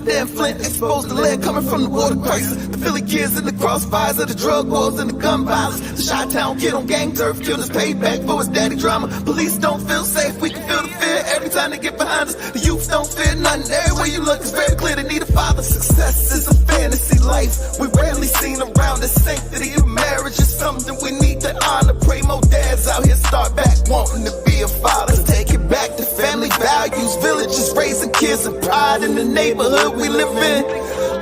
out there in Flint, exposed to lead coming from the water crisis. The Philly kids in the crossfires of the drug wars and the gun violence. The Chi-Town kid on gang turf killed his payback for his daddy drama. Police don't feel safe, we can feel the fear every time they get behind us. The youth don't fear nothing, everywhere you look it's very clear they need a father. Success is a fantasy life, we rarely seen around. The sanctity of marriage is something we need to honor. Pray more dads out here start back wanting to be a father. Let's take it back to family values, villages raising kids and pride in the neighborhood we live in.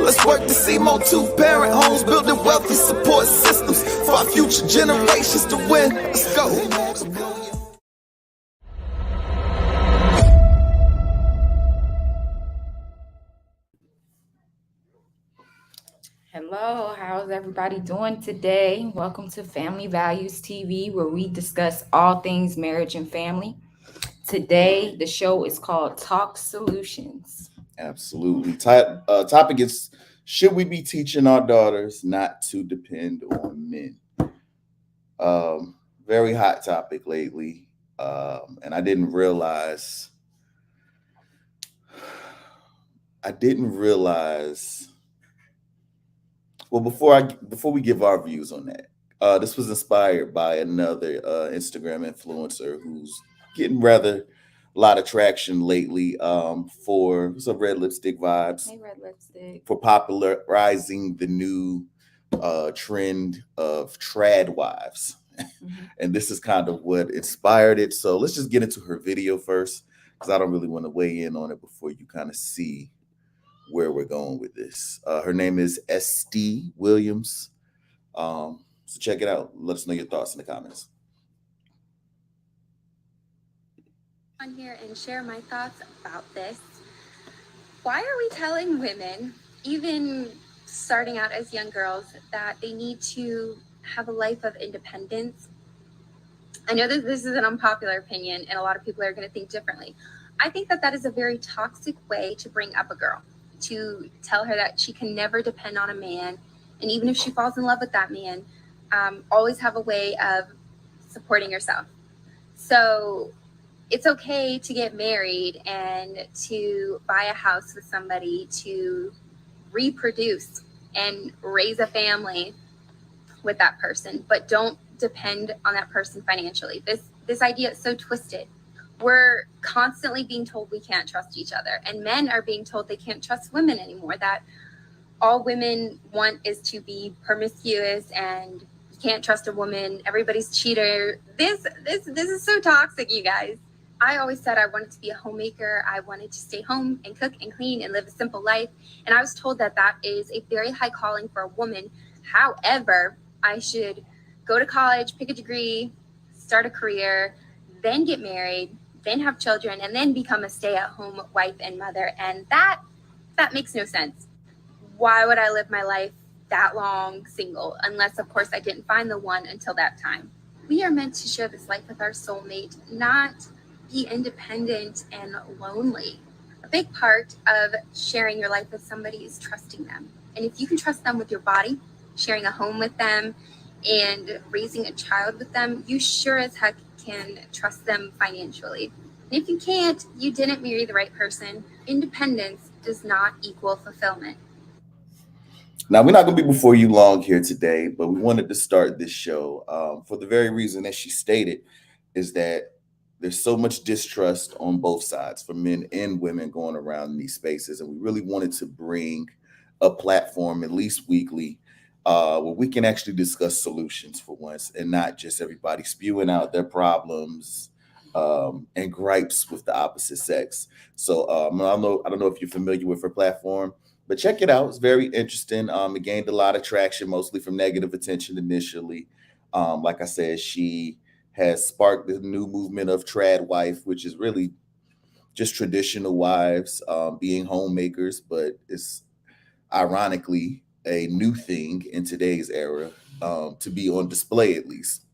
Let's work to see more two-parent homes, building wealthy support systems for our future generations to win. Let's go. Hello, how's everybody doing today? Welcome to Family Values TV, where we discuss all things marriage and family. Today, the show is called Talk Solutions. Absolutely. Topic is, should we be teaching our daughters not to depend on men? Very hot topic lately. And I didn't realize. Well, before we give our views on that, this was inspired by another Instagram influencer who's getting rather a lot of traction lately for some red lipstick vibes. Hey, Red Lipstick. For popularizing the new trend of trad wives. And this is kind of what inspired it. So let's just get into her video first, because I don't really want to weigh in on it before you kind of see where we're going with this. Her name is St. Williams. So check it out. Let us know your thoughts in the comments. On here and share my thoughts about this. Why are we telling women, even starting out as young girls, that they need to have a life of independence? I know that this is an unpopular opinion and a lot of people are going to think differently. I think that is a very toxic way to bring up a girl, to tell her that she can never depend on a man, and even if she falls in love with that man, always have a way of supporting herself. So it's okay to get married and to buy a house with somebody, to reproduce and raise a family with that person, but don't depend on that person financially. This idea is so twisted. We're constantly being told we can't trust each other, and men are being told they can't trust women anymore, that all women want is to be promiscuous and you can't trust a woman, everybody's cheater. This is so toxic, you guys. I always said I wanted to be a homemaker. I wanted to stay home and cook and clean and live a simple life. And I was told that is a very high calling for a woman. However, I should go to college, pick a degree, start a career, then get married, then have children, and then become a stay-at-home wife and mother. And that makes no sense. Why would I live my life that long single? Unless, of course, I didn't find the one until that time. We are meant to share this life with our soulmate, not be independent and lonely. A big part of sharing your life with somebody is trusting them. And if you can trust them with your body, sharing a home with them, and raising a child with them, you sure as heck can trust them financially. And if you can't, you didn't marry the right person. Independence does not equal fulfillment. Now, we're not going to be before you long here today, but we wanted to start this show for the very reason that she stated, is that there's so much distrust on both sides for men and women going around in these spaces. And we really wanted to bring a platform, at least weekly, where we can actually discuss solutions for once, and not just everybody spewing out their problems and gripes with the opposite sex. So I don't know if you're familiar with her platform, but check it out. It's very interesting. It gained a lot of traction, mostly from negative attention initially. Like I said, she has sparked the new movement of trad wife, which is really just traditional wives being homemakers, but it's ironically a new thing in today's era to be on display, at least.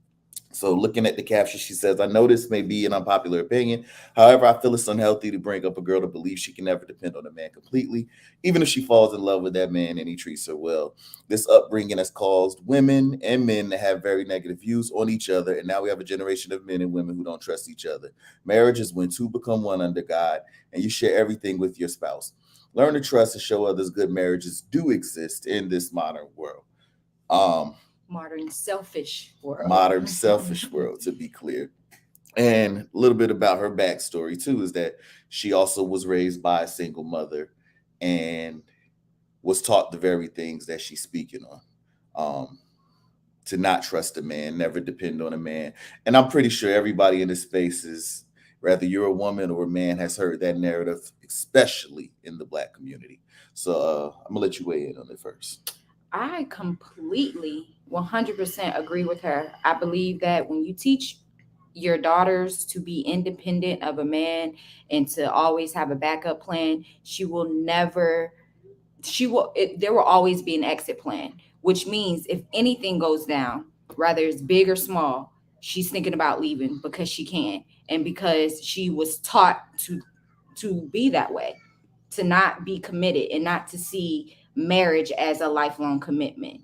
So looking at the caption, she says, "I know this may be an unpopular opinion. However, I feel it's unhealthy to bring up a girl to believe she can never depend on a man completely, even if she falls in love with that man and he treats her well. This upbringing has caused women and men to have very negative views on each other, and now we have a generation of men and women who don't trust each other. Marriage is when two become one under God, and you share everything with your spouse. Learn to trust and show others good marriages do exist in this modern world. Modern selfish world. Modern selfish world, to be clear. And a little bit about her backstory too is that she also was raised by a single mother and was taught the very things that she's speaking on. To not trust a man, never depend on a man. And I'm pretty sure everybody in this space is, whether you're a woman or a man, has heard that narrative, especially in the Black community. So I'm gonna let you weigh in on it first. I completely 100% agree with her. I believe that when you teach your daughters to be independent of a man and to always have a backup plan, there will always be an exit plan, which means if anything goes down, whether it's big or small, she's thinking about leaving because she can and because she was taught to be that way, to not be committed and not to see marriage as a lifelong commitment.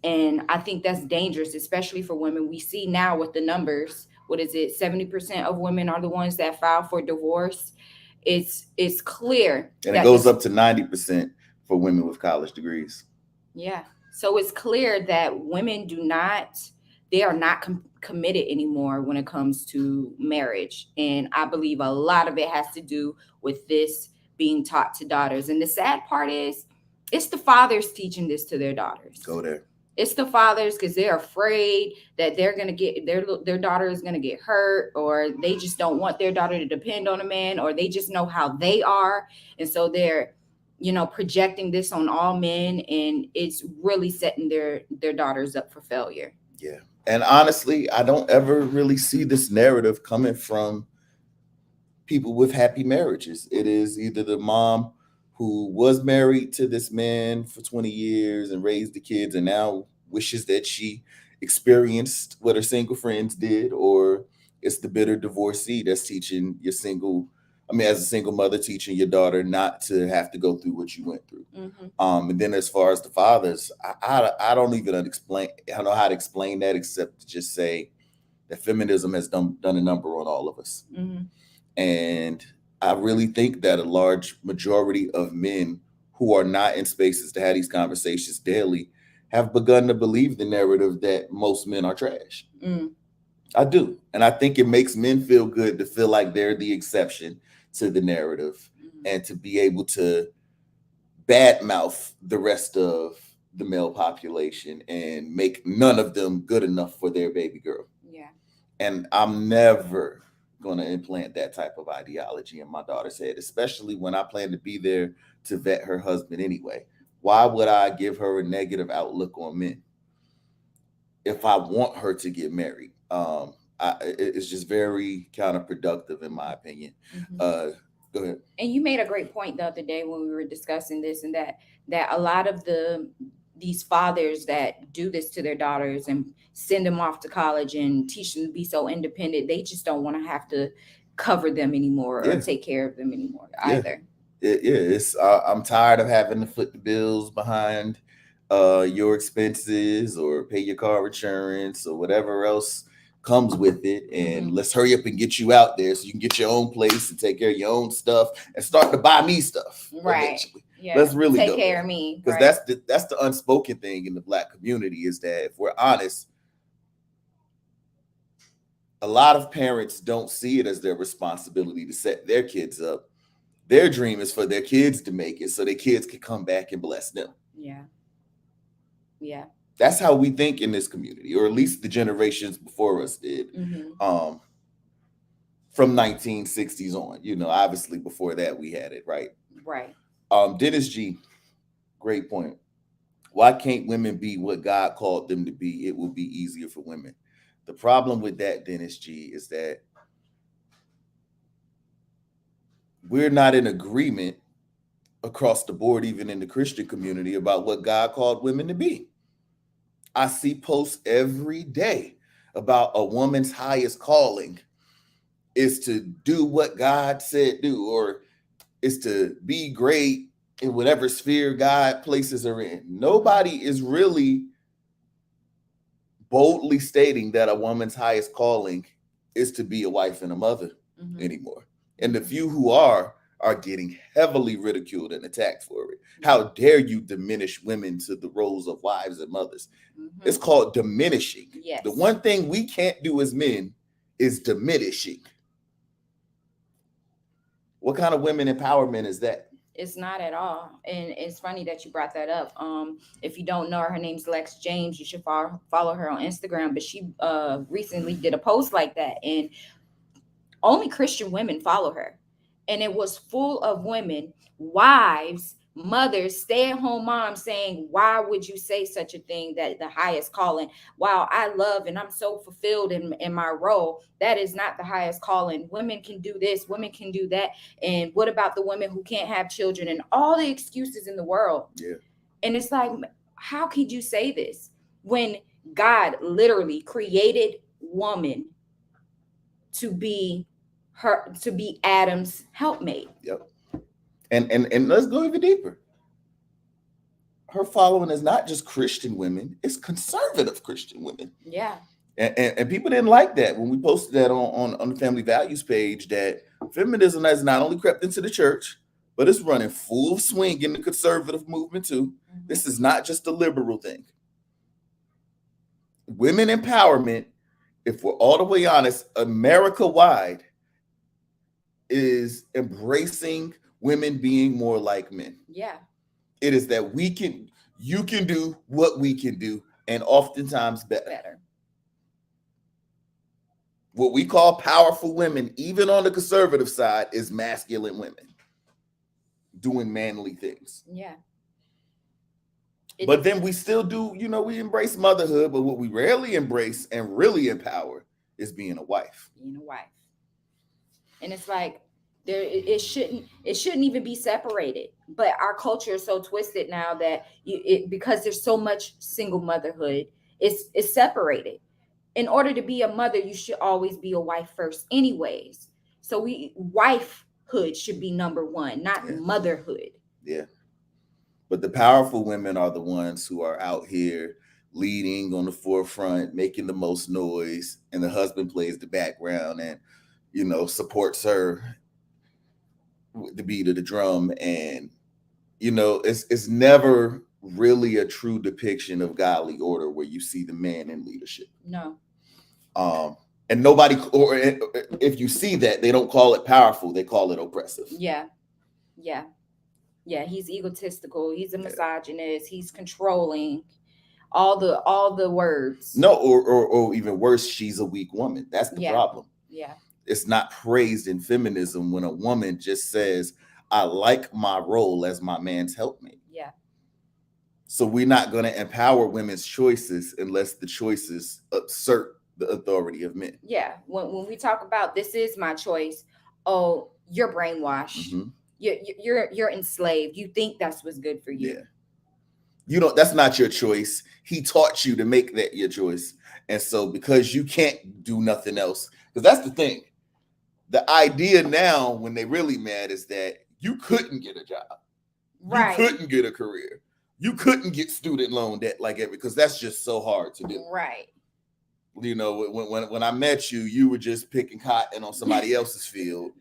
And I think that's dangerous, especially for women. We see now with the numbers, what is it? 70% of women are the ones that file for divorce. It's clear. And it goes up to 90% for women with college degrees. Yeah. So it's clear that women they are not committed anymore when it comes to marriage. And I believe a lot of it has to do with this being taught to daughters. And the sad part is, it's the fathers teaching this to their daughters. Go there. It's the fathers because they're afraid that they're going to get their daughter is going to get hurt, or they just don't want their daughter to depend on a man, or they just know how they are. And so they're, projecting this on all men, and it's really setting their daughters up for failure. Yeah. And honestly, I don't ever really see this narrative coming from people with happy marriages. It is either the mom who was married to this man for 20 years and raised the kids and now wishes that she experienced what her single friends did, or it's the bitter divorcee that's teaching as a single mother, teaching your daughter not to have to go through what you went through. Mm-hmm. And then as far as the fathers, I don't even I don't know how to explain that except to just say that feminism has done a number on all of us. Mm-hmm. And I really think that a large majority of men who are not in spaces to have these conversations daily have begun to believe the narrative that most men are trash. Mm. I do. And I think it makes men feel good to feel like they're the exception to the narrative, and to be able to badmouth the rest of the male population and make none of them good enough for their baby girl. Yeah. And I'm never going to implant that type of ideology in my daughter's head, especially when I plan to be there to vet her husband anyway. Why would I give her a negative outlook on men if I want her to get married? It's just very counterproductive, in my opinion. Mm-hmm. Go ahead. And you made a great point the other day when we were discussing this, and that a lot of these fathers that do this to their daughters and send them off to college and teach them to be so independent, they just don't want to have to cover them anymore or take care of them anymore either. I'm tired of having to foot the bills behind your expenses or pay your car insurance or whatever else comes with it, and let's hurry up and get you out there so you can get your own place and take care of your own stuff and start to buy me stuff. Right. Eventually. Yeah. Let's really take care of me. Because that's the unspoken thing in the Black community, is that if we're honest, a lot of parents don't see it as their responsibility to set their kids up. Their dream is for their kids to make it so their kids can come back and bless them. Yeah. Yeah. That's how we think in this community, or at least the generations before us did. Mm-hmm. From 1960s on, obviously before that we had it, right? Right. Dennis G, great point. Why can't women be what God called them to be? It will be easier for women. The problem with that, Dennis G, is that we're not in agreement across the board, even in the Christian community, about what God called women to be. I see posts every day about a woman's highest calling is to do what God said do, or is to be great in whatever sphere God places her in. Nobody is really boldly stating that a woman's highest calling is to be a wife and a mother anymore. And the few who are are getting heavily ridiculed and attacked for it. How dare you diminish women to the roles of wives and mothers? Mm-hmm. It's called diminishing. Yes. The one thing we can't do as men is diminishing. What kind of women empowerment is that? It's not at all. And it's funny that you brought that up. If you don't know her, her name's Lex James. You should follow her on Instagram. But she recently did a post like that, and only Christian women follow her. And it was full of women, wives, mothers, stay-at-home moms saying, why would you say such a thing, that the highest calling? Wow, I love and I'm so fulfilled in my role. That is not the highest calling. Women can do this, women can do that. And what about the women who can't have children, and all the excuses in the world? Yeah. And it's like, how could you say this when God literally created woman to be Adam's helpmate? Yep. And let's go even deeper. Her following is not just Christian women, it's conservative Christian women. Yeah. And people didn't like that when we posted that on the Family Values page, that feminism has not only crept into the church, but it's running full swing in the conservative movement too. Mm-hmm. This is not just a liberal thing. Women empowerment, if we're all the way honest, America-wide, is embracing women being more like men. Yeah. It is that you can do what we can do, and oftentimes better. What we call powerful women, even on the conservative side, is masculine women doing manly things. Yeah. But then we still do, we embrace motherhood, but what we rarely embrace and really empower is being a wife. Being a wife. And it's like, it shouldn't even be separated. But our culture is so twisted now that because there's so much single motherhood, it's separated. In order to be a mother, you should always be a wife first anyways. So wifehood should be number one, not motherhood. Yeah. But the powerful women are the ones who are out here leading on the forefront, making the most noise, and the husband plays the background and, supports her with the beat of the drum. And, it's never really a true depiction of godly order where you see the man in leadership. No. And nobody, or if you see that, they don't call it powerful, they call it oppressive. Yeah. Yeah. Yeah, he's egotistical, he's a misogynist, he's controlling, all the words. No, or even worse, she's a weak woman. That's the problem. Yeah. It's not praised in feminism when a woman just says, I like my role as my man's helpmate. Yeah. So we're not going to empower women's choices unless the choices assert the authority of men. Yeah. When we talk about this is my choice, oh, you're brainwashed. Mm-hmm. You're enslaved. You think that's what's good for you. Yeah. That's not your choice. He taught you to make that your choice. And so because you can't do nothing else, because that's the thing. The idea now, when they really mad, is that you couldn't get a job. Right. You couldn't get a career. You couldn't get student loan debt because that's just so hard to do. Right. When I met you, you were just picking cotton on somebody else's field.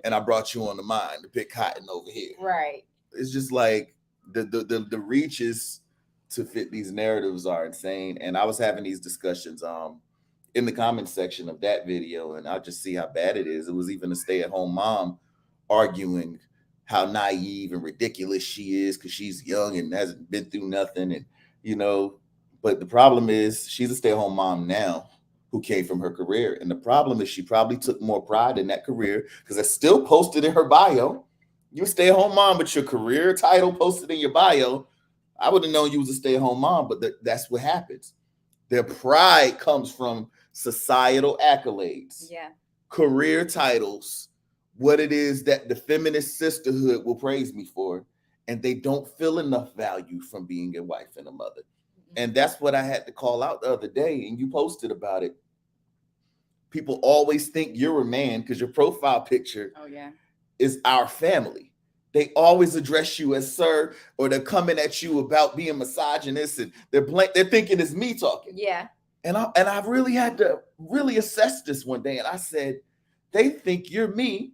And I brought you on the mind to pick cotton over here. Right. It's just like the reaches to fit these narratives are insane. And I was having these discussions in the comment section of that video, and I'll just see how bad it is. It was even a stay-at-home mom arguing how naive and ridiculous she is because she's young and hasn't been through nothing. And, but the problem is she's a stay-at-home mom now who came from her career. And the problem is she probably took more pride in that career because it's still posted in her bio. You stay at home mom, but your career title posted in your bio. I would have known you was a stay-at-home mom, but that's what happens. Their pride comes from societal accolades, career titles, what it is that the feminist sisterhood will praise me for. And they don't feel enough value from being a wife and a mother. And that's what I had to call out the other day. And you posted about it. People always think you're a man because your profile picture is our family. They always address you as sir, or they're coming at you about being misogynist, and they're thinking it's me talking. Yeah. And I really had to really assess this one day. And I said, they think you're me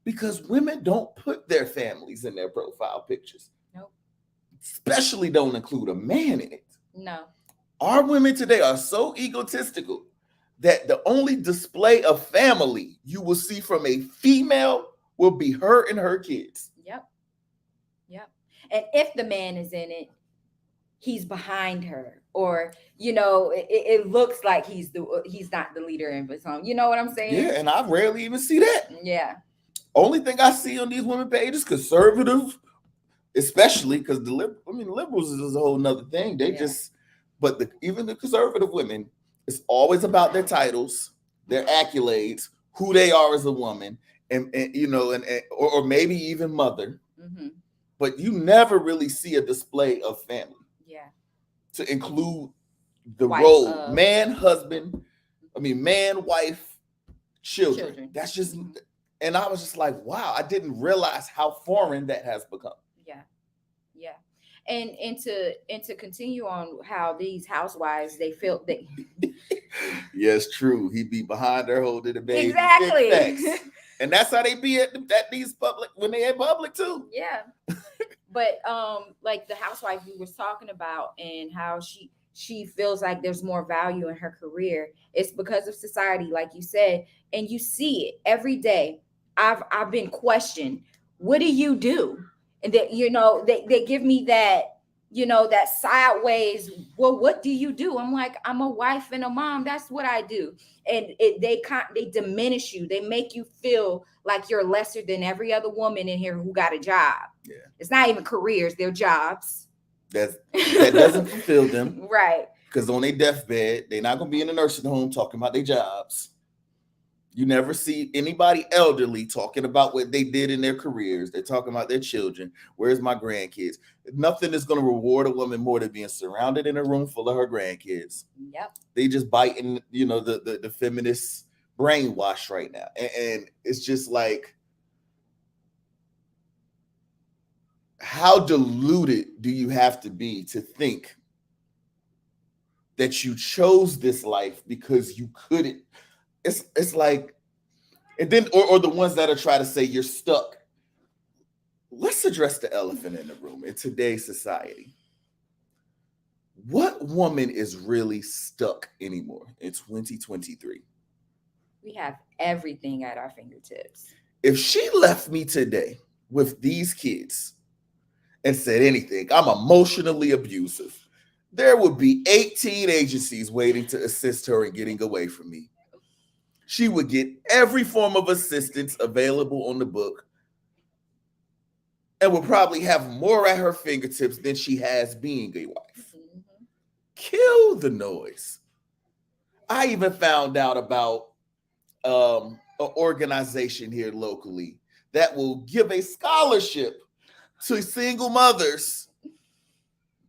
because women don't put their families in their profile pictures. Nope. Especially don't include a man in it. No. Our women today are so egotistical that the only display of family you will see from a female will be her and her kids. Yep. Yep. And if the man is in it, he's behind her, or it looks like he's not the leader in his home. You know what I'm saying? Yeah, and I rarely even see that. Yeah. Only thing I see on these women pages, conservative, especially because liberals is a whole nother thing. They but even the conservative women, it's always about their titles, their accolades, who they are as a woman, and or maybe even mother. Mm-hmm. But you never really see a display of family. Yeah. To include the Wife role, of- man, wife, children. That's just, and I was just like, wow, I didn't realize how foreign that has become. Yeah. Yeah. And to continue on how these housewives, they feel they Yes, true. He'd be behind her holding the baby. exactly. Big facts. And that's how they be at these public, when they in public too. Yeah. But like the housewife we was talking about, and how she feels like there's more value in her career. It's because of society, like you said, and you see it every day. I've been questioned. What do you do? And that they give me that that sideways. Well, what do you do? I'm like, I'm a wife and a mom. That's what I do. And they diminish you. They make you feel like you're lesser than every other woman in here who got a job. Yeah, it's not even careers; they're jobs. That doesn't fulfill them, right? Because on their deathbed, they're not gonna be in a nursing home talking about their jobs. You never see anybody elderly talking about what they did in their careers. They're talking about their children. Where's my grandkids? Nothing is going to reward a woman more than being surrounded in a room full of her grandkids. Yep. They just biting, the feminist brainwash right now. And it's just like, how deluded do you have to be to think that you chose this life because you couldn't? It's like, and then or the ones that are trying to say you're stuck. Let's address the elephant in the room in today's society. What woman is really stuck anymore in 2023? We have everything at our fingertips. If she left me today with these kids and said anything, I'm emotionally abusive, there would be 18 agencies waiting to assist her in getting away from me. She would get every form of assistance available on the book and would probably have more at her fingertips than she has being a wife. Mm-hmm. Kill the noise. I even found out about an organization here locally that will give a scholarship to single mothers,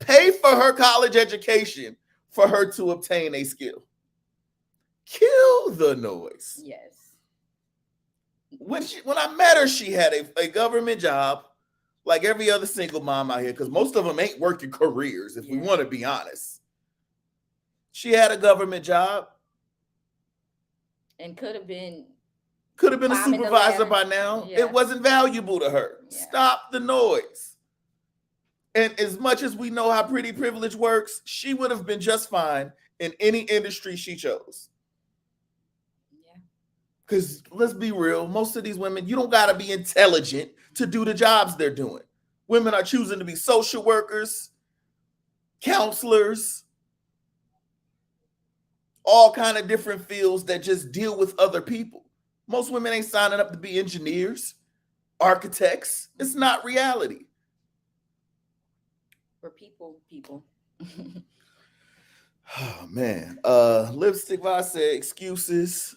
pay for her college education for her to obtain a skill. Kill the noise. Yes. When I met her, she had a government job, like every other single mom out here, because most of them ain't working careers, if we want to be honest. She had a government job. And could have been a supervisor by now. Yeah. It wasn't valuable to her. Yeah. Stop the noise. And as much as we know how pretty privilege works, she would have been just fine in any industry she chose. Because let's be real, most of these women, you don't got to be intelligent to do the jobs they're doing. Women are choosing to be social workers, counselors, all kind of different fields that just deal with other people. Most women ain't signing up to be engineers, architects. It's not reality. We're people. Oh, man. Lipstick Vibe said excuses.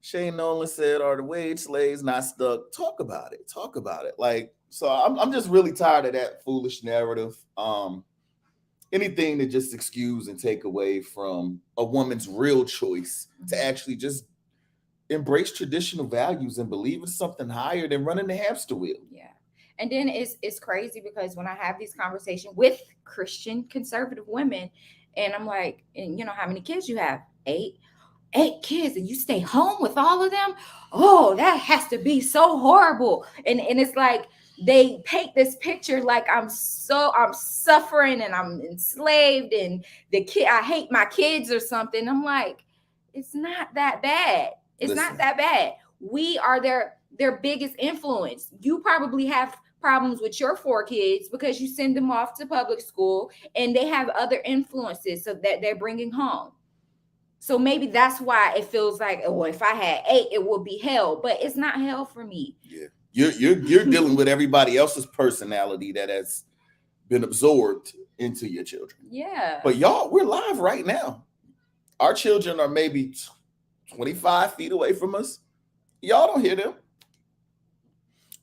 Shane Nolan said, are the wage slaves not stuck? Talk about it. Like, so I'm just really tired of that foolish narrative. Anything to just excuse and take away from a woman's real choice to actually just embrace traditional values and believe in something higher than running the hamster wheel. Yeah. And then it's crazy because when I have these conversations with Christian conservative women, and I'm like, and how many kids you have? 8. 8 kids and you stay home with all of them, oh, that has to be so horrible. And it's like they paint this picture like I'm suffering and I'm enslaved and I hate my kids or something. I'm like, it's not that bad. It's not that bad. We are their biggest influence. You probably have problems with your 4 kids because you send them off to public school and they have other influences so that they're bringing home. So maybe that's why it feels like, oh, if I had 8, it would be hell. But it's not hell for me. Yeah, you're dealing with everybody else's personality that has been absorbed into your children. Yeah. But y'all, we're live right now. Our children are maybe 25 feet away from us. Y'all don't hear them.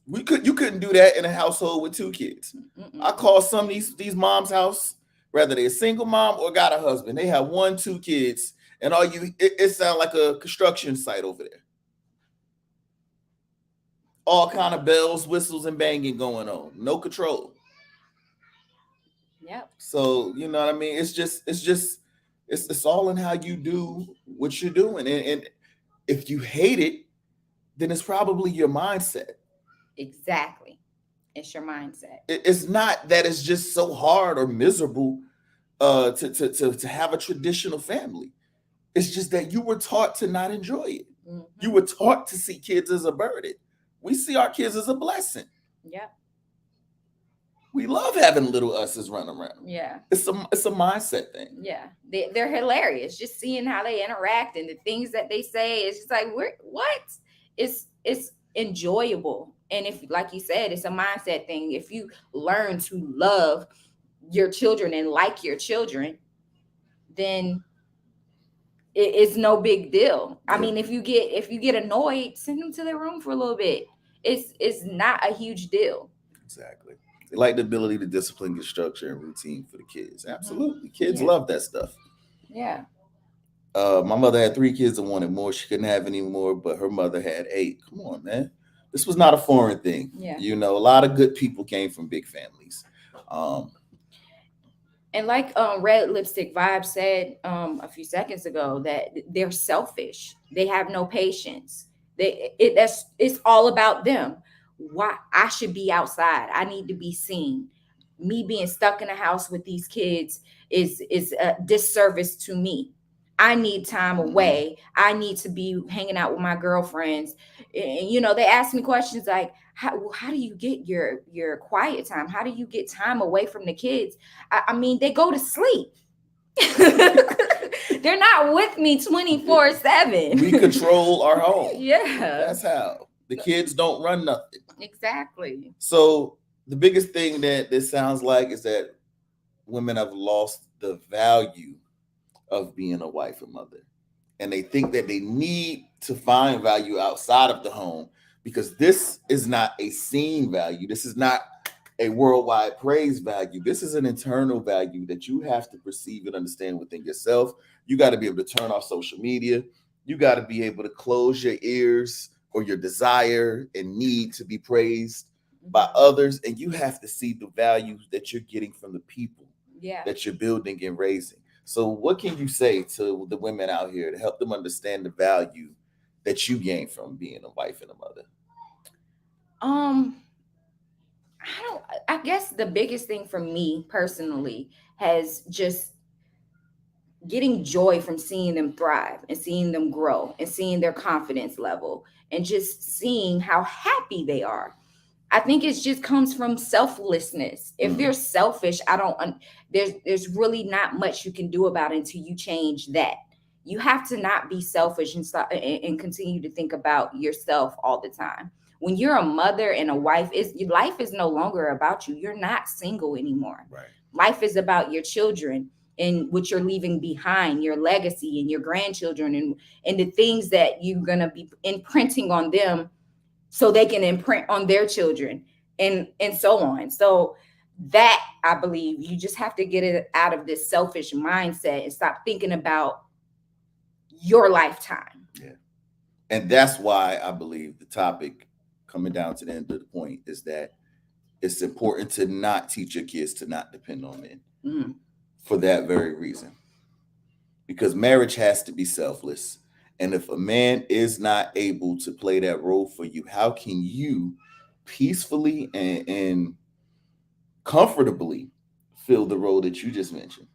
You couldn't do that in a household with 2 kids. I call some of these moms' house, whether they're a single mom or got a husband, they have 1, 2 kids, and it sounds like a construction site over there. All kind of bells, whistles, and banging going on. No control. Yep. So you know what I mean? It's all in how you do what you're doing. And if you hate it, then it's probably your mindset. Exactly. It's your mindset. It's not that it's just so hard or miserable to have a traditional family. It's just that you were taught to not enjoy it. Mm-hmm. You were taught to see kids as a burden. We see our kids as a blessing. Yeah. We love having little us's run around. Yeah. It's a mindset thing. Yeah. They're hilarious. Just seeing how they interact and the things that they say. It's just like, what? It's enjoyable. And if, like you said, it's a mindset thing. If you learn to love your children and like your children, then it's no big deal. I mean, if you get annoyed, send them to their room for a little bit. It's not a huge deal. Exactly. They like the ability to discipline, get structure and routine for the kids. Absolutely. Kids love that stuff. Yeah. My mother had 3 kids and wanted more. She couldn't have any more, but her mother had 8. Come on, man. This was not a foreign thing. Yeah. You know, a lot of good people came from big families. And like Red Lipstick Vibe said a few seconds ago, that they're selfish. They have no patience. It's all about them. Why I should be outside. I need to be seen. Me being stuck in a house with these kids is a disservice to me. I need time away. I need to be hanging out with my girlfriends. And, you know, they ask me questions like, how do you get your quiet time? How do you get time away from the kids? I mean, they go to sleep. They're not with me 24/7. We control our home. Yeah. That's how. The kids don't run nothing. Exactly. So the biggest thing that this sounds like is that women have lost the value of being a wife or mother. And they think that they need to find value outside of the home because this is not a seen value. This is not a worldwide praise value. This is an internal value that you have to perceive and understand within yourself. You got to be able to turn off social media. You got to be able to close your ears or your desire and need to be praised by others. And you have to see the value that you're getting from the people that you're building and raising. So what can you say to the women out here to help them understand the value that you gain from being a wife and a mother? I guess the biggest thing for me personally has just getting joy from seeing them thrive and seeing them grow and seeing their confidence level and just seeing how happy they are. I think it just comes from selflessness. If you're selfish, there's really not much you can do about it until you change that. You have to not be selfish and continue to think about yourself all the time. When you're a mother and a wife, life is no longer about you. You're not single anymore. Right. Life is about your children and what you're leaving behind, your legacy and your grandchildren and the things that you're going to be imprinting on them so they can imprint on their children and so on. So that, I believe, you just have to get it out of this selfish mindset and stop thinking about your lifetime. Yeah. And that's why I believe the topic, coming down to the end of the point, is that it's important to not teach your kids to not depend on men for that very reason. Because marriage has to be selfless. And if a man is not able to play that role for you, how can you peacefully and comfortably fill the role that you just mentioned?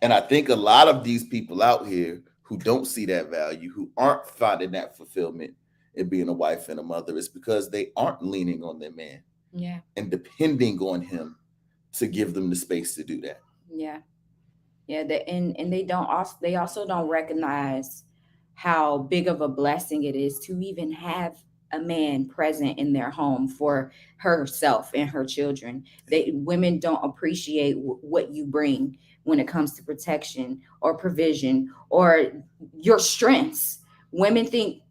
And I think a lot of these people out here who don't see that value, who aren't finding that fulfillment in being a wife and a mother, is because they aren't leaning on their man Yeah. and depending on him to give them the space to do that. Yeah. Yeah. And they also don't recognize how big of a blessing it is to even have a man present in their home for herself and her children. Women don't appreciate what you bring when it comes to protection or provision or your strengths. Women think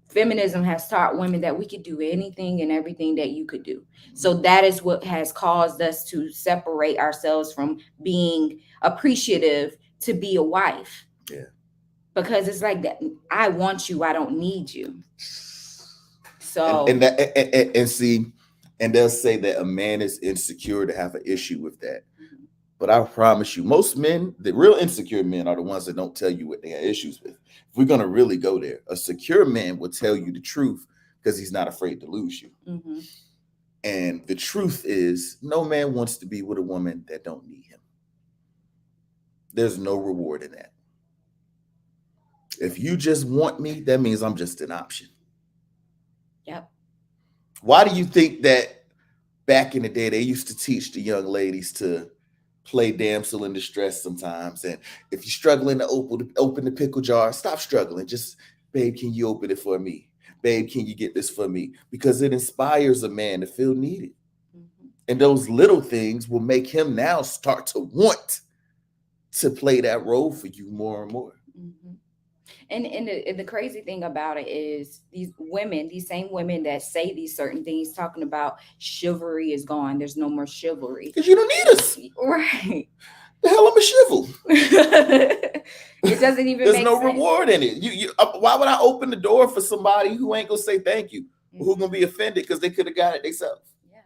feminism has taught women that we could do anything and everything that you could do. So that is what has caused us to separate ourselves from being appreciative to be a wife. Yeah. Because it's like that. I want you. I don't need you. So and see, and they'll say that a man is insecure to have an issue with that. But I promise you, most men, the real insecure men, are the ones that don't tell you what they have issues with. If we're gonna really go there, a secure man will tell you the truth because he's not afraid to lose you. mm-hmm. And the truth is, no man wants to be with a woman that don't need him. There's no reward in that. If you just want me, that means I'm just an option. Yep. Why do you think that back in the day they used to teach the young ladies to play damsel in distress sometimes? And if you're struggling to open the pickle jar, stop struggling. Just, babe, can you open it for me? Babe, can you get this for me? Because it inspires a man to feel needed. Mm-hmm. And those little things will make him now start to want to play that role for you more and more. Mm-hmm. And the crazy thing about it is these same women that say these certain things, talking about chivalry is gone. There's no more chivalry. Because you don't need us. Right. The hell I'm a chival. It doesn't even There's make no sense. reward in it. Why would I open the door for somebody who ain't gonna say thank you? Mm-hmm. Who's gonna be offended because they could have got it themselves? Yeah.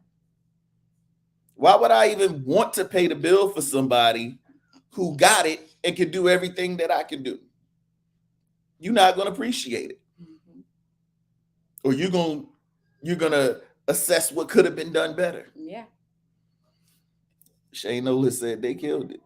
Why would I even want to pay the bill for somebody who got it and can do everything that I can do? You're not gonna appreciate it. Mm-hmm. Or you're gonna assess what could have been done better. Yeah. Shane Nolan said they killed it.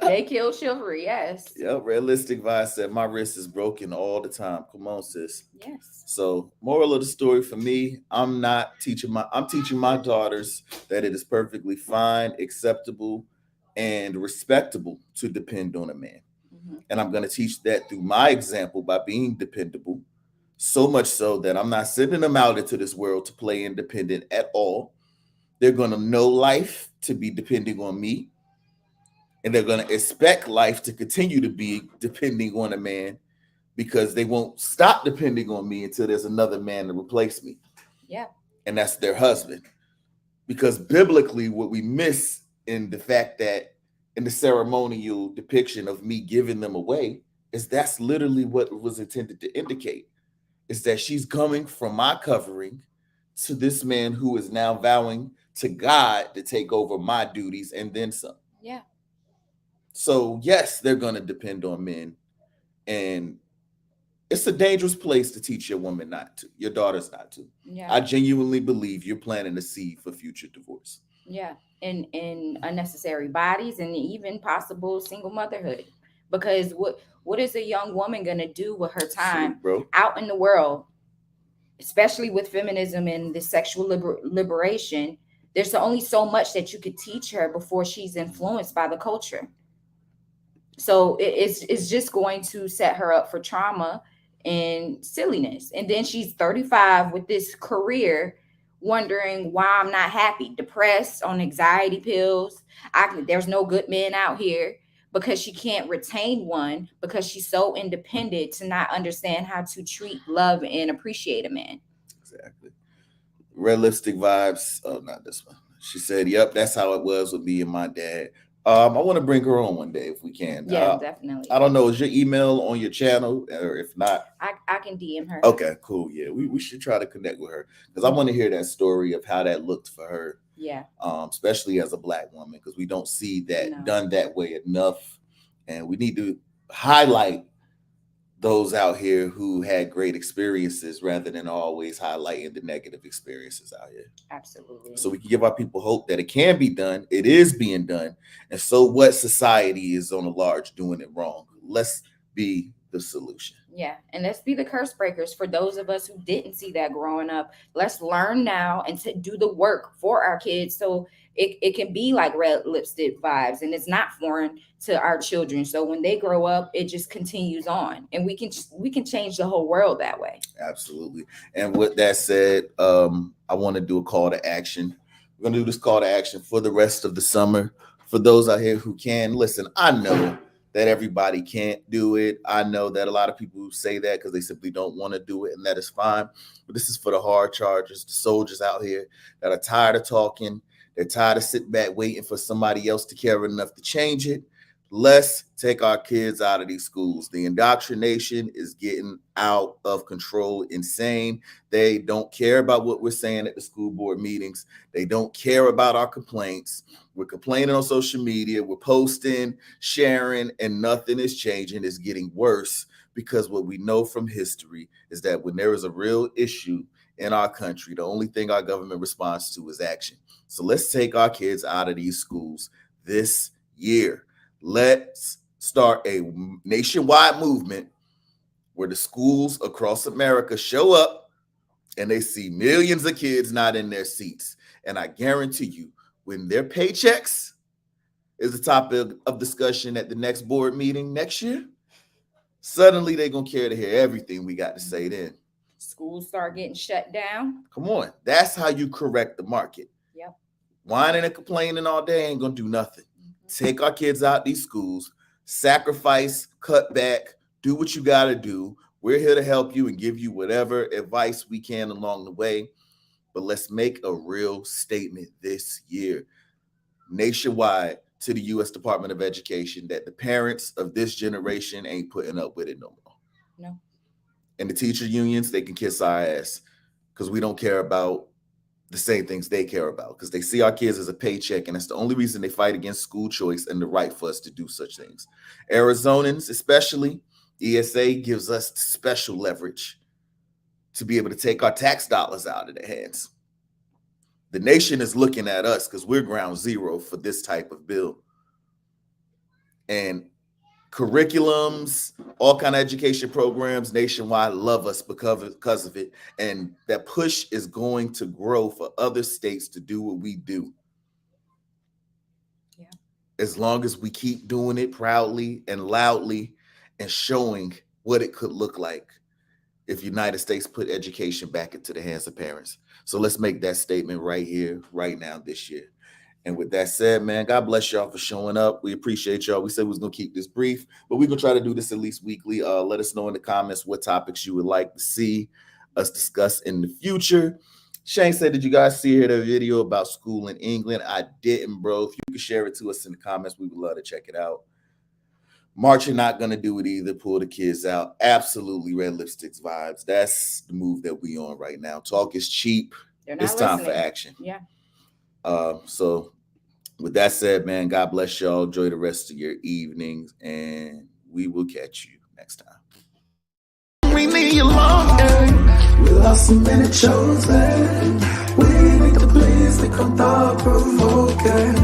They killed chivalry, yes. Yep, Realistic Vibe said my wrist is broken all the time. Come on, sis. Yes. So, moral of the story for me, I'm teaching my daughters that it is perfectly fine, acceptable, and respectable to depend on a man. Mm-hmm. And I'm going to teach that through my example by being dependable, so much so that I'm not sending them out into this world to play independent at all. They're going to know life to be depending on me. And they're going to expect life to continue to be depending on a man, because they won't stop depending on me until there's another man to replace me. Yeah. And that's their husband. Because biblically, what we miss in the fact that in the ceremonial depiction of me giving them away is that's literally what it was intended to indicate, is that she's coming from my covering to this man who is now vowing to God to take over my duties and then some. Yeah. So yes, they're going to depend on men, and it's a dangerous place to teach your woman not to, your daughters not to. Yeah. I genuinely believe you're planting a seed for future divorce. Yeah. In unnecessary bodies and even possible single motherhood. Because what is a young woman going to do with her time out in the world, especially with feminism and the sexual liberation? There's only so much that you could teach her before she's influenced by the culture. So it's just going to set her up for trauma and silliness. And then she's 35 with this career, wondering why I'm not happy, depressed, on anxiety pills. There's no good men out here, because she can't retain one because she's so independent to not understand how to treat, love, and appreciate a man. Exactly. Realistic Vibes. Oh, not this one. She said, yep, that's how it was with me and my dad. I want to bring her on one day if we can. Yeah, definitely. I don't know. Is your email on your channel? Or if not, I can DM her. Okay, cool. Yeah, we should try to connect with her, because I want to hear that story of how that looked for her. Yeah. Especially as a Black woman, because we don't see that done that way enough. And we need to highlight those out here who had great experiences rather than always highlighting the negative experiences out here. Absolutely. So we can give our people hope that it can be done. It is being done. And so what society is on a large doing it wrong? Let's be the solution. Yeah, and let's be the curse breakers for those of us who didn't see that growing up. Let's learn now and to do the work for our kids so it can be like red lipstick vibes, and it's not foreign to our children. So when they grow up, it just continues on, and we can change the whole world that way. Absolutely. And with that said, I want to do a call to action. We're going to do this call to action for the rest of the summer. For those out here who can listen, I know that everybody can't do it. I know that a lot of people say that because they simply don't want to do it, and that is fine. But this is for the hard chargers, the soldiers out here that are tired of talking. They're tired of sitting back waiting for somebody else to care enough to change it. Let's take our kids out of these schools. The indoctrination is getting out of control, insane. They don't care about what we're saying at the school board meetings. They don't care about our complaints. We're complaining on social media. We're posting, sharing, and nothing is changing. It's getting worse because what we know from history is that when there is a real issue in our country, the only thing our government responds to is action. So let's take our kids out of these schools this year. Let's start a nationwide movement where the schools across America show up and they see millions of kids not in their seats. And I guarantee you, when their paychecks is the topic of discussion at the next board meeting next year, suddenly they're going to care to hear everything we got to say then. Schools start getting shut down. Come on. That's how you correct the market. Yep. Whining and complaining all day ain't going to do nothing. Take our kids out these schools, sacrifice, cut back, do what you got to do. We're here to help you and give you whatever advice we can along the way. But let's make a real statement this year, nationwide, to the U.S. Department of Education that the parents of this generation ain't putting up with it no more. No. And the teacher unions, they can kiss our ass because we don't care about the same things they care about, because they see our kids as a paycheck, and that's the only reason they fight against school choice and the right for us to do such things. Arizonans, especially, ESA gives us special leverage to be able to take our tax dollars out of their hands. The nation is looking at us because we're ground zero for this type of bill. And curriculums, all kind of education programs nationwide love us because of it. And that push is going to grow for other states to do what we do. Yeah. As long as we keep doing it proudly and loudly and showing what it could look like if United States put education back into the hands of parents. So let's make that statement right here, right now, this year. And with that said, man, God bless y'all for showing up. We appreciate y'all. We said we was going to keep this brief, but we're going to try to do this at least weekly. Let us know in the comments what topics you would like to see us discuss in the future. Shane said, did you guys see the video about school in England? I didn't, bro. If you could share it to us in the comments, we would love to check it out. March, you're not going to do it either. Pull the kids out. Absolutely red lipsticks vibes. That's the move that we on right now. Talk is cheap. It's time for action. Yeah. So with that said, man, God bless y'all. Enjoy the rest of your evenings, and we will catch you next time. We need you long, we lost so many chosen. We need to please become thought provoking.